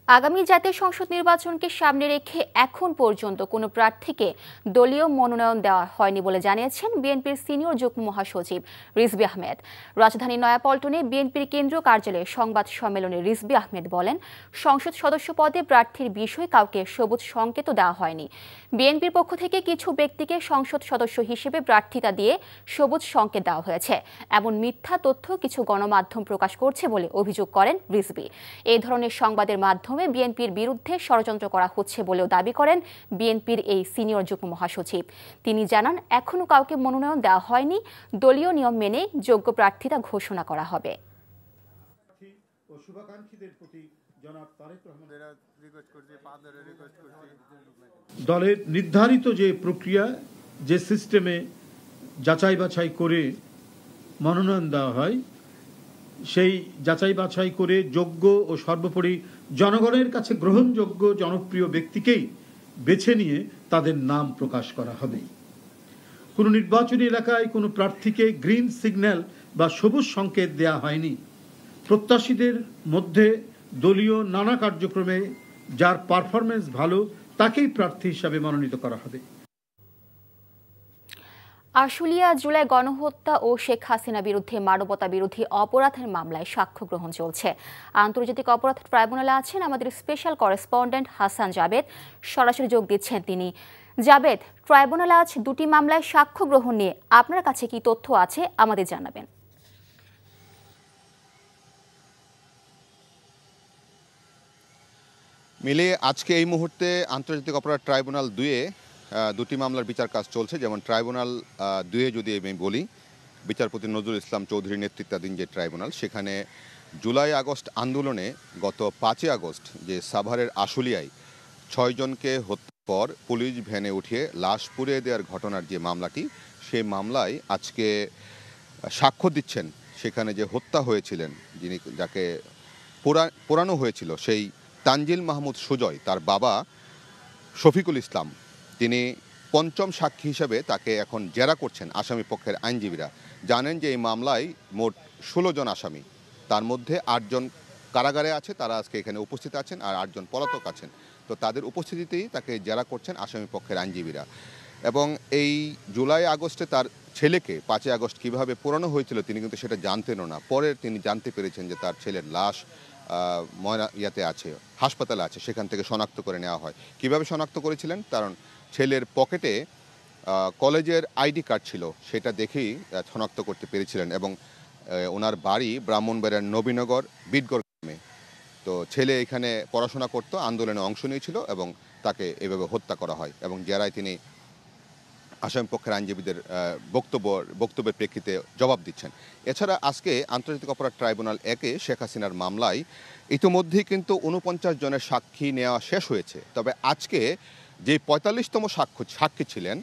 আগামী জাতীয় সংসদ নির্বাচনকে সামনে রেখে এখন পর্যন্ত কোনো প্রার্থীকে দলীয় মনোনয়ন দেওয়া হয়নি বলে জানিয়েছেন বিএনপির সিনিয়র যুগ্ম মহাসচিব রিজভী আহমেদ। রাজধানী নয়াপল্টনে বিএনপির কেন্দ্রীয় কার্যালয়ে সংবাদ সম্মেলনে রিজভী আহমেদ বলেন, সংসদ সদস্য পদে প্রার্থীর বিষয়ে কাউকে সবুজ সংকেতও দেওয়া হয়নি। বিএনপির পক্ষ থেকে কিছু ব্যক্তিকে সংসদ সদস্য হিসেবে প্রার্থিতা দিয়ে সবুজ সংকেত দেওয়া হয়েছে, এমন মিথ্যা তথ্য কিছু গণমাধ্যম প্রকাশ করছে বলে অভিযোগ করেন রিজভী। এই ধরনের সংবাদের মাধ্যমে বিএনপির বিরুদ্ধে ষড়যন্ত্র করা হচ্ছে বলেও দাবি করেন বিএনপির এই সিনিয়র যুগ্ম মহাসচিব। তিনি জানান, এখনো কাউকে মনোনয়ন দেওয়া হয়নি, দলীয় নিয়ম মেনে যোগ্য প্রার্থিতা ঘোষণা করা হবে। দলের নির্ধারিত যে প্রক্রিয়া, যে সিস্টেমে যাচাই বাছাই করে মনোনয়ন দেওয়া হয়, সেই যাচাই বাছাই করে যোগ্য ও সর্বোপরি জনগণের কাছে গ্রহণযোগ্য জনপ্রিয় ব্যক্তিকেই বেছে নিয়ে তাদের নাম প্রকাশ করা হবে। কোনো নির্বাচনী এলাকায় কোনো প্রার্থীকে গ্রিন সিগন্যাল বা সবুজ সংকেত দেয়া হয়নি। প্রত্যাশীদের মধ্যে দলীয় নানা কার্যক্রমে যার পারফরমেন্স ভালো তাকেই প্রার্থী হিসাবে মনোনীত করা হবে। আশুলিয়া জুলাই গণহত্যা ও শেখ হাসিনা বিরুদ্ধে মানবতা বিরোধী অপরাধের মামলায় সাক্ষ্য গ্রহণ চলছে। আন্তর্জাতিক অপরাধ ট্রাইব্যুনালে আছেন আমাদের স্পেশাল করেসপন্ডেন্ট হাসান জাবেদ, সরাসরি যোগ দিচ্ছেন তিনি। জাবেদ, ট্রাইব্যুনালে আজ দুটি মামলায় সাক্ষ্য গ্রহণ নিয়ে আপনার কাছে কি তথ্য আছে আমাদের জানাবেন। মিলে আজকে এই মুহূর্তে আন্তর্জাতিক অপরাধ ট্রাইব্যুনাল 2-এ দুটি মামলার বিচার কাজ চলছে। যেমন ট্রাইব্যুনাল 2-এ যদি আমি বলি, বিচারপতি নজরুল ইসলাম চৌধুরীর নেতৃত্বাধীন যে ট্রাইব্যুনাল, সেখানে জুলাই আগস্ট আন্দোলনে গত 5 আগস্ট যে সাভারের আশুলিয়ায় 6 জনকে হত্যার পর পুলিশ ভ্যানে উঠিয়ে লাশ পুড়িয়ে দেওয়ার ঘটনার যে মামলাটি, সেই মামলায় আজকে সাক্ষ্য দিচ্ছেন সেখানে যে হত্যা হয়েছিলেন, যাকে পোড়ানো হয়েছিল, সেই তানজিল মাহমুদ সুজয়, তার বাবা শফিকুল ইসলাম, তিনি পঞ্চম সাক্ষী হিসেবে তাকে এখন জেরা করছেন আসামি পক্ষের আইনজীবীরা। জানেন যে এই মামলায় মোট 16 জন আসামি, তার মধ্যে 8 জন কারাগারে আছে, তারা আজকে এখানে উপস্থিত আছেন, আর 8 জন পলাতক আছেন। তো তাদের উপস্থিতিতেই তাকে জেরা করছেন আসামি পক্ষের আইনজীবীরা। এবং এই জুলাই আগস্টে তার ছেলেকে 5 আগস্ট কীভাবে পোড়ানো হয়েছিল তিনি কিন্তু সেটা জানতেনও না। পরে তিনি জানতে পেরেছেন যে তার ছেলের লাশ আছে, হাসপাতালে আছে, সেখান থেকে শনাক্ত করে নেওয়া হয়। কিভাবে শনাক্ত করেছিলেন? কারণ ছেলের পকেটে কলেজের আইডি কার্ড ছিল, সেটা দেখেই শনাক্ত করতে পেরেছিলেন। এবং ওনার বাড়ি ব্রাহ্মণবাড়িয়ার নবীনগর বিটগড় গ্রামে। তো ছেলে এখানে পড়াশোনা করত, আন্দোলনে অংশ নিয়েছিল এবং তাকে এভাবে হত্যা করা হয়। এবং জেরায় তিনি আসামি পক্ষের আইনজীবীদের বক্তব্যের প্রেক্ষিতে জবাব দিচ্ছেন। এছাড়া আজকে আন্তর্জাতিক অপরাধ ট্রাইব্যুনাল 1-এ শেখ হাসিনার মামলায় ইতিমধ্যেই কিন্তু 49 জনের সাক্ষী নেওয়া শেষ হয়েছে। তবে আজকে যে 45তম সাক্ষী ছিলেন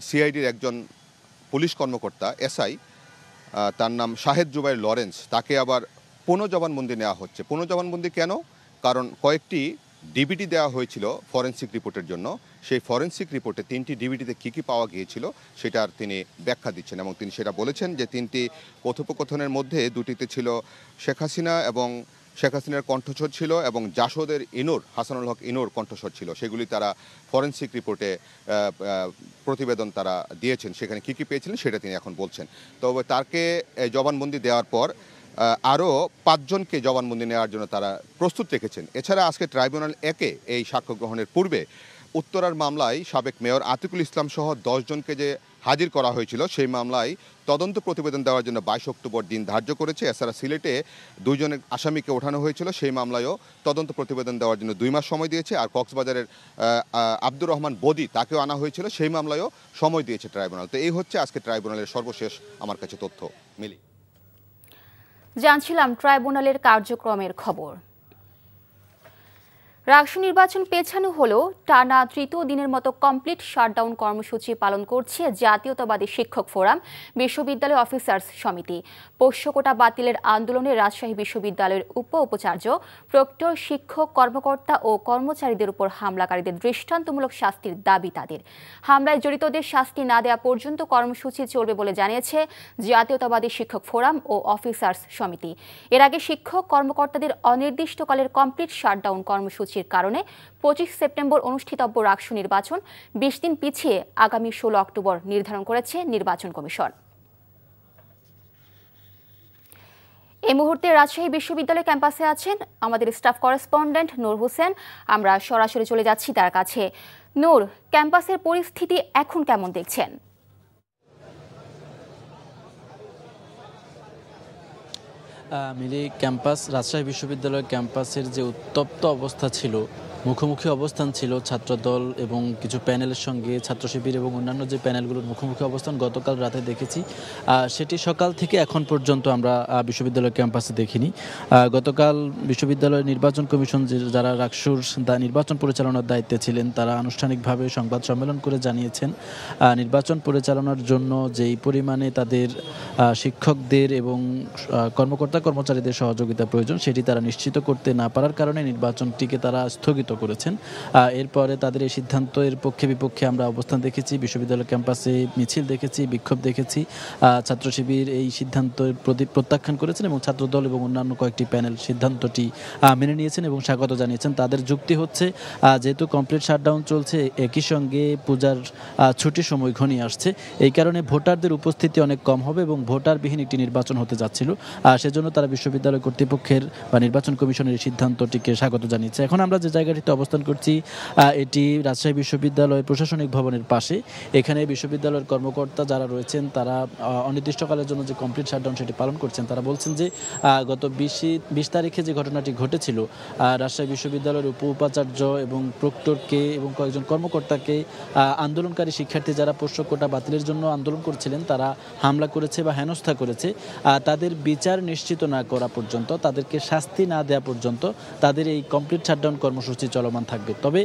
সিআইডির একজন পুলিশ কর্মকর্তা এসআই, তার নাম শাহেদ জুবাইর লরেন্স, তাকে আবার পুনঃজবানবন্দি নেওয়া হচ্ছে। পুনঃজবানবন্দি কেন? কারণ কয়েকটি ডিভিডি দেওয়া হয়েছিল ফরেনসিক রিপোর্টের জন্য। সেই ফরেনসিক রিপোর্টে 3টি ডিভিডিতে কী কী পাওয়া গিয়েছিল সেটার তিনি ব্যাখ্যা দিচ্ছেন। এবং তিনি সেটা বলেছেন যে 3টি কথোপকথনের মধ্যে 2টিতে ছিল শেখ হাসিনা এবং শেখ হাসিনার কণ্ঠস্বর ছিল, এবং জাসদের ইনুর, হাসানুল হক ইনুর কণ্ঠস্বর ছিল। সেগুলি তারা ফরেনসিক রিপোর্টে প্রতিবেদন তারা দিয়েছেন। সেখানে কী কী পেয়েছিলেন সেটা তিনি এখন বলছেন। তবে তাকে জবানবন্দি দেওয়ার পর আরও 5 জনকে জবানবন্দি নেওয়ার জন্য তারা প্রস্তুত রেখেছেন। এছাড়া আজকে ট্রাইব্যুনাল 1-এ এই সাক্ষ্য গ্রহণের পূর্বে উত্তরার মামলায় সাবেক মেয়র আতিকুল ইসলাম সহ 10 জনকে যে হাজির করা হয়েছিল, সেই মামলায় তদন্ত প্রতিবেদন দেওয়ার জন্য 22 অক্টোবর দিন ধার্য করেছে। এছাড়া সিলেটে 2 জনের আসামিকে ওঠানো হয়েছিল, সেই মামলায়ও তদন্ত প্রতিবেদন দেওয়ার জন্য 2 মাস সময় দিয়েছে। আর কক্সবাজারের আব্দুর রহমান বদি, তাকেও আনা হয়েছিল, সেই মামলায়ও সময় দিয়েছে ট্রাইব্যুনাল। তো এই হচ্ছে আজকে ট্রাইব্যুনালের সর্বশেষ আমার কাছে তথ্য। মিলি, জানছিলাম ট্রাইব্যুনালের কার্যক্রমের খবর। রাষ্ট্র নির্বাচন পেছানো হলেও টানা তৃতীয় দিনের মতো কমপ্লিট শাটডাউন কর্মসূচি পালন করছে জাতীয়তাবাদী শিক্ষক ফোরাম বিশ্ববিদ্যালয় অফিসার্স সমিতি। পোষ্য কোটা বাতিলের আন্দোলনে রাজশাহী বিশ্ববিদ্যালয়ের উপাচার্য, প্রক্টর, শিক্ষক, কর্মকর্তা ও কর্মচারীদের উপর হামলাকারীদের দৃষ্টান্তমূলক শাস্তির দাবি তাদের। হামলায় জড়িতদের শাস্তি না দেওয়া পর্যন্ত কর্মসূচি চলবে বলে জানিয়েছে জাতীয়তাবাদী শিক্ষক ফোরাম ও অফিসার্স সমিতি। এর আগে শিক্ষক কর্মকর্তাদের অনির্দিষ্টকালের কমপ্লিট শাটডাউন কর্মসূচির কারণে 25 সেপ্টেম্বর অনুষ্ঠিতব্য রাষ্ট্র নির্বাচন 20 দিন পিছিয়ে আগামী 16 অক্টোবর নির্ধারণ করেছে নির্বাচন কমিশন। এই মুহূর্তে রাজশাহী বিশ্ববিদ্যালয় ক্যাম্পাসে আছেন আমাদের স্টাফ করেসপন্ডেন্ট নূর হোসেন। আমরা সরাসরি চলে যাচ্ছি তার কাছে। নূর, ক্যাম্পাসের পরিস্থিতি এখন কেমন দেখছেন? মিলি, রাজশাহী বিশ্ববিদ্যালয় ক্যাম্পাসের যে উত্তপ্ত অবস্থা ছিল, মুখোমুখি অবস্থান ছিল ছাত্রদল এবং কিছু প্যানেলের সঙ্গে, ছাত্র শিবির এবং অন্যান্য যে প্যানেলগুলোর মুখোমুখি অবস্থান গতকাল রাতে দেখেছি, সেটি সকাল থেকে এখন পর্যন্ত আমরা বিশ্ববিদ্যালয় ক্যাম্পাসে দেখিনি। গতকাল বিশ্ববিদ্যালয় নির্বাচন কমিশন যারা রাকসুর নির্বাচন পরিচালনার দায়িত্বে ছিলেন, তারা আনুষ্ঠানিকভাবে সংবাদ সম্মেলন করে জানিয়েছেন নির্বাচন পরিচালনার জন্য যেই পরিমাণে তাদের শিক্ষকদের এবং কর্মচারীদের সহযোগিতা প্রয়োজন, সেটি তারা নিশ্চিত করতে না পারার কারণে নির্বাচনটিকে তারা স্থগিত করেছেন। এরপরে তাদের এই সিদ্ধান্তের পক্ষে বিপক্ষে আমরা অবস্থান দেখেছি, বিশ্ববিদ্যালয় ক্যাম্পাসে মিছিল দেখেছি, বিক্ষোভ দেখেছি। ছাত্র শিবির এই সিদ্ধান্তের প্রতি প্রত্যাখ্যান করেছেন এবং ছাত্রদল এবং অন্যান্য কয়েকটি প্যানেল সিদ্ধান্তটি মেনে নিয়েছেন এবং স্বাগত জানিয়েছেন। তাদের যুক্তি হচ্ছে, যেহেতু কমপ্লিট শাটডাউন চলছে, একই সঙ্গে পূজার ছুটির সময় ঘনিয়ে আসছে, এই কারণে ভোটারদের উপস্থিতি অনেক কম হবে এবং ভোটারবিহীন একটি নির্বাচন হতে যাচ্ছিল। সেজন্য তারা বিশ্ববিদ্যালয় কর্তৃপক্ষের বা নির্বাচন কমিশনের এই সিদ্ধান্তটিকে স্বাগত জানিয়েছে। এখন আমরা যে জায়গাটিতে অবস্থান করছি, এটি রাজশাহী বিশ্ববিদ্যালয় প্রশাসনিক ভবনের পাশে। এখানে বিশ্ববিদ্যালয়ের কর্মকর্তা যারা রয়েছেন, তারা অনির্দিষ্টকালের জন্য যে কমপ্লিট শাটডাউন সেটি পালন করছেন। তারা বলছেন যে গত 20 তারিখে যে ঘটনাটি ঘটেছিল, রাজশাহী বিশ্ববিদ্যালয়ের উপাচার্য এবং প্রক্টরকে এবং কয়েকজন কর্মকর্তাকে আন্দোলনকারী শিক্ষার্থী যারা পোষ্য কোটা বাতিলের জন্য আন্দোলন করছিলেন, তারা হামলা করেছে বা হেনস্থা করেছে। তাদের বিচার নিশ্চিত না করা পর্যন্ত, তাদেরকে শাস্তি না দেওয়া পর্যন্ত তাদের এই কমপ্লিট শাটডাউন কর্মসূচি চলমান থাকবে। তবে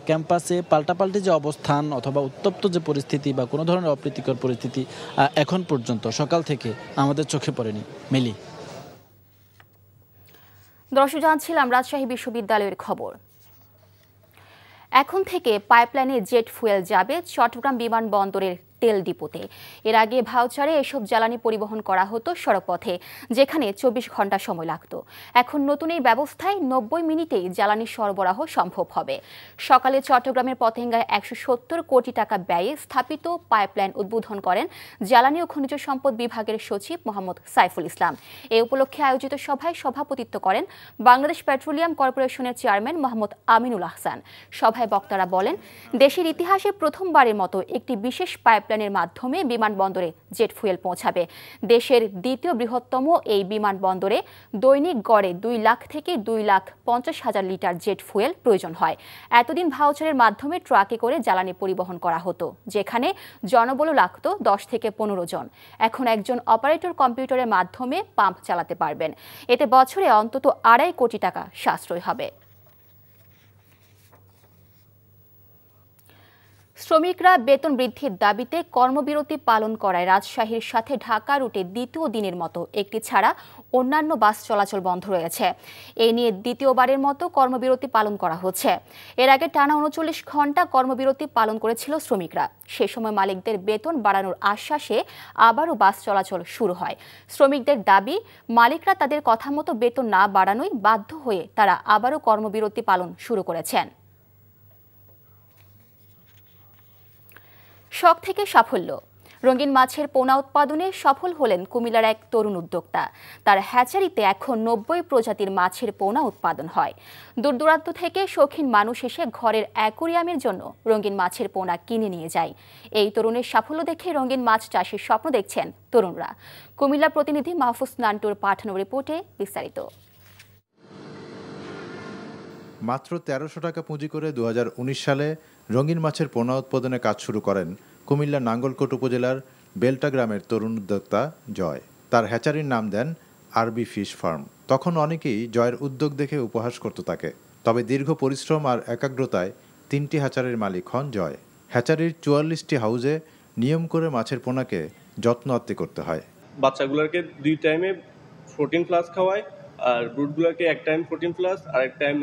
ক্যাম্পাসে পাল্টাপাল্টি যে অবস্থান অথবা উত্তপ্ত যে পরিস্থিতি বা কোনো ধরনের অপ্রীতিকর পরিস্থিতি এখন পর্যন্ত সকাল থেকে আমাদের চোখে পড়েনি। মিলি, দর্শক, জানছিলাম রাজশাহী বিশ্ববিদ্যালয়ের খবর। এখন থেকে পাইপলাইনে জেট ফুয়েল যাবে চট্টগ্রাম বিমানবন্দরের তেল ডিপোতে। এর আগে ভাউচারে এসব জ্বালানি পরিবহন করা হতো সড়কপথে, যেখানে 24 ঘন্টা সময় লাগত। এখন নতুন এই ব্যবস্থায় 90 মিনিটেই জ্বালানি সরবরাহ সম্ভব হবে। সকালে চট্টগ্রামের পতেঙ্গায় 170 কোটি টাকা ব্যয়ে স্থাপিত পাইপলাইন উদ্বোধন করেন জ্বালানি ও খনিজ সম্পদ বিভাগের সচিব মোহাম্মদ সাইফুল ইসলাম। এ উপলক্ষে আয়োজিত সভায় সভাপতিত্ব করেন বাংলাদেশ পেট্রোলিয়াম কর্পোরেশনের চেয়ারম্যান মোহাম্মদ আমিনুল আহসান। সভায় বক্তারা বলেন, দেশের ইতিহাসে প্রথমবারের মতো একটি বিশেষ পাইপলাইনের মাধ্যমে বিমানবন্দরে জেট ফুয়েল পৌঁছাবে। দেশের দ্বিতীয় বৃহত্তম এই বিমানবন্দরে দৈনিক গড়ে 2 লাখ থেকে 2,50,000 লিটার জেট ফুয়েল প্রয়োজন হয়। এতদিন ভাউচারের মাধ্যমে ট্রাকে করে জ্বালানি পরিবহন করা হতো, যেখানে জনবলও লাগতো 10 থেকে 15 জন। এখন একজন অপারেটর কম্পিউটারের মাধ্যমে পাম্প চালাতে পারবেন। এতে বছরে অন্তত 2.5 কোটি টাকা সাশ্রয় হবে। শ্রমিকরা বেতন বৃদ্ধির দাবিতে কর্মবিরতি পালন করায় রাজশাহীর সাথে ঢাকা রুটে দ্বিতীয় দিনের মতো একটি ছাড়া অন্যান্য বাস চলাচল বন্ধ রয়েছে। এই নিয়ে দ্বিতীয়বারের মতো কর্মবিরতি পালন করা হচ্ছে। এর আগে টানা 39 ঘন্টা কর্মবিরতি পালন করেছিল শ্রমিকরা। সে সময় মালিকদের বেতন বাড়ানোর আশ্বাসে আবারও বাস চলাচল শুরু হয়। শ্রমিকদের দাবি, মালিকরা তাদের কথা মতো বেতন না বাড়ানোয় বাধ্য হয়ে তারা আবারও কর্মবিরতি পালন শুরু করেছেন। শখ থেকে সাফল্য। রঙিন মাছের পোনা উৎপাদনে সফল হলেন কুমিল্লার এক তরুণ উদ্যোক্তা। তার হ্যাচারিতে এখন 90 প্রজাতির মাছের পোনা উৎপাদন হয়। দূর দূরান্ত থেকে শৌখিন মানুষ এসে ঘরের অ্যাকোরিয়ামের জন্য রঙিন মাছের পোনা কিনে নিয়ে যায়। এই তরুণের সাফল্য দেখে রঙিন মাছ চাষের স্বপ্ন দেখছেন তরুণরা। কুমিল্লা প্রতিনিধি মাহফুজ নান্টুর পাঠানো রিপোর্টে বিস্তারিত। মাত্র 1300 টাকা পুঁজি করে 2019 সালে রঙিন মাছের পোনা উৎপাদনে কাজ শুরু করেন কুমিল্লার নাঙ্গলকোট উপজেলার বেলটা গ্রামের তরুণ উদ্যোক্তা জয়। তার হ্যাচারির নাম দেন আরবি ফিশ ফার্ম। তখন অনেকেই জয়ের উদ্যোগ দেখে উপহাস করত তাকে। তবে দীর্ঘ পরিশ্রম আর একাগ্রতায় 3টি হ্যাচারির মালিক হন জয়। হ্যাচারির 44টি হাউজে নিয়ম করে মাছের পোনাকে যত্ন আত্তি করতে হয়। বাচ্চাগুলোকে 2 টাইমে 14 প্লাস খাওয়ায়, আর ব্রুডগুলোকে এক টাইম 14 প্লাস আর এক টাইম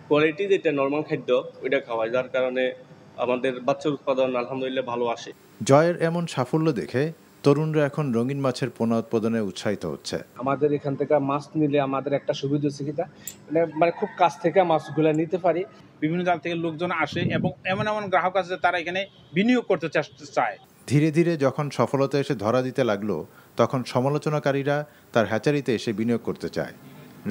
কোয়ালিটি যেটা নর্মাল খাদ্য ওইটা খাওয়ায়, যার কারণে আমাদের বাচ্চার উৎপাদন আলহামদুলিল্লাহ ভালো আসে। জয়ের এমন সাফল্য দেখে তরুণরা এখন রঙিন মাছের পোনা উৎপাদনে উৎসাহিত হচ্ছে। আমাদের এখান থেকে মাছ নিলে আমাদের একটা সুবিধা হচ্ছে কি, মানে খুব কাছ থেকে মাছগুলো নিতে পারি। বিভিন্ন জায়গা থেকে লোকজন আসে এবং এমন এমন গ্রাহক আছে তারা এখানে বিনিয়োগ করতে চায়। ধীরে ধীরে যখন সফলতা এসে ধরা দিতে লাগলো, তখন সমালোচনাকারীরা তার হ্যাচারিতে এসে বিনিয়োগ করতে চায়।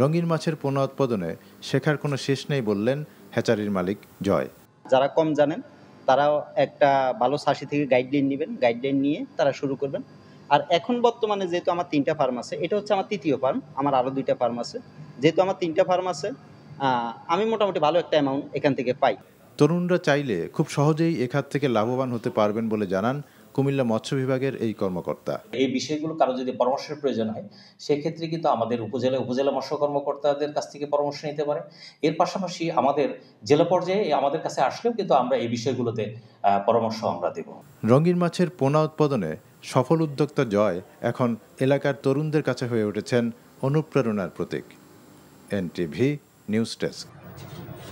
রঙিন মাছের পোনা উৎপাদনে শেখার কোনো শেষ নেই বললেন হ্যাচারির মালিক জয়। যারা কম জানেন তারাও একটা ভালো চাষি থেকে গাইডলাইন নেবেন, গাইডলাইন নিয়ে তারা শুরু করবেন। আর এখন বর্তমানে যেহেতু আমার 3টা ফার্ম আছে, এটা হচ্ছে আমার 3য় ফার্ম, আমার আরও 2টা ফার্ম আছে। যেহেতু আমার 3টা ফার্ম আছে, আমি মোটামুটি ভালো একটা অ্যামাউন্ট এখান থেকে পাই। তরুণরা চাইলে খুব সহজেই এ খাত থেকে লাভবান হতে পারবেন বলে জানান কুমিল্লা মৎস্য বিভাগের এই কর্মকর্তা। এই বিষয়গুলো কারো যদি পরামর্শের প্রয়োজন হয়, সেক্ষেত্রে কিন্তু আমাদের উপজেলা মৎস্য কর্মকর্তাদের কাছ থেকে পরামর্শ নিতে পারে। এর পাশাপাশি আমাদের জেলা পর্যায়ে আমাদের কাছে আসলেও কিন্তু আমরা এই বিষয়গুলোতে পরামর্শ আমরা দেব। রঙিন মাছের পোনা উৎপাদনে সফল উদ্যোক্তা জয় এখন এলাকার তরুণদের কাছে হয়ে উঠেছেন অনুপ্রেরণার প্রতীক। NTV news desk.